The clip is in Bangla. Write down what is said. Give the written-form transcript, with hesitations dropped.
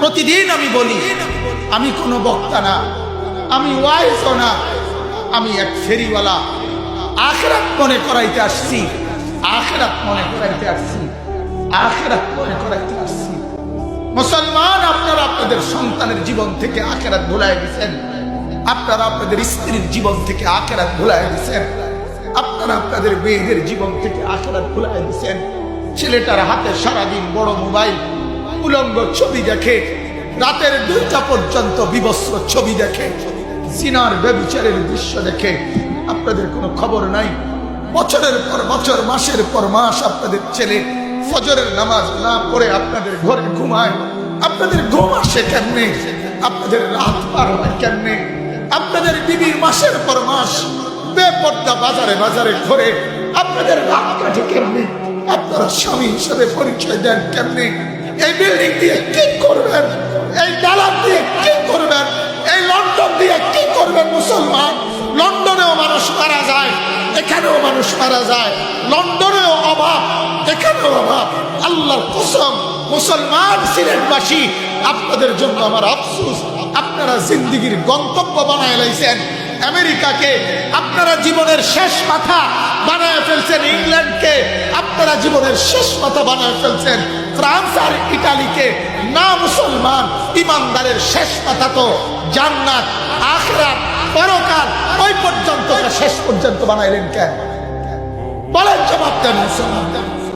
প্রতিদিন আমি বলি, আমি কোনো বক্তা না, আমি ওয়াইজও না, আমি এক ফেরিওয়ালা। আখিরাত মনে করাইতে আসছি, আখিরাত মনে করাইতে আসছি, আখিরাত মনে করাইতে আসছি। মুসলমান, আপনারা আপনাদের সন্তানের জীবন থেকে আখিরাত ভুলায় দিয়েছেন, আপনারা আপনাদের স্ত্রীর জীবন থেকে আখিরাত ভুলায় দিয়েছেন, আপনারা আপনাদের মেয়েদের জীবন থেকে আখিরাত ভুলায় দিয়েছেন। ছেলেটার হাতে সারাদিন বড় মোবাইল, উলঙ্গ ছবি দেখে, রাতের 2টা পর্যন্ত বিবস্ত্র ছবি দেখে, জিনার ব্যভিচারের দৃশ্য দেখে। আপনাদের কোনো খবর নাই। বছরের পর বছর, মাসের পর মাস আপনাদের ছেলে ফজরের নামাজ না পড়ে আপনাদের ঘরে ঘুমায়। আপনাদের ঘুম আসে কেমনে? আপনাদের রাত পার হয় কেমনে? আপনাদের বিবির মাসের পর মাস বেপর্দা বাজারে বাজারে ঘুরে আপনাদের রাত কাটে কেমনে? আপনারা স্বামী হিসেবে পরিচয় দেন কেমনে? এই বিল্ডিং দিয়ে কি করবেন? এই দালান দিয়ে কি করবেন? এই লন্ডন দিয়ে কি করবেন? মুসলমান, লন্ডনেও মানুষ মারা যায়, এখানেও মানুষ মারা যায়। লন্ডনেও অভাব, এখানেও অভাব। আল্লাহর কসম, মুসলমান সিলেটবাসী, আপনাদের জন্য আমার আফসোস। আপনারা জিন্দেগির গন্তব্য বানায় লাইছেন আমেরিকাকে, আপনারা জীবনের শেষ মাথা বানায় ফেলছেন ইংল্যান্ডকে, আপনারা জীবনের শেষ মাথা বানায় ফেলছেন ফ্রান্স আর ইটালিকে। না মুসলমান, ইমানদারের শেষ মাথা তো জান্নাত, আখিরাত, পরকাল। ওই পর্যন্ত শেষ পর্যন্ত বানাইলেন কেন? বলেন, জবাব দেন মুসলমান।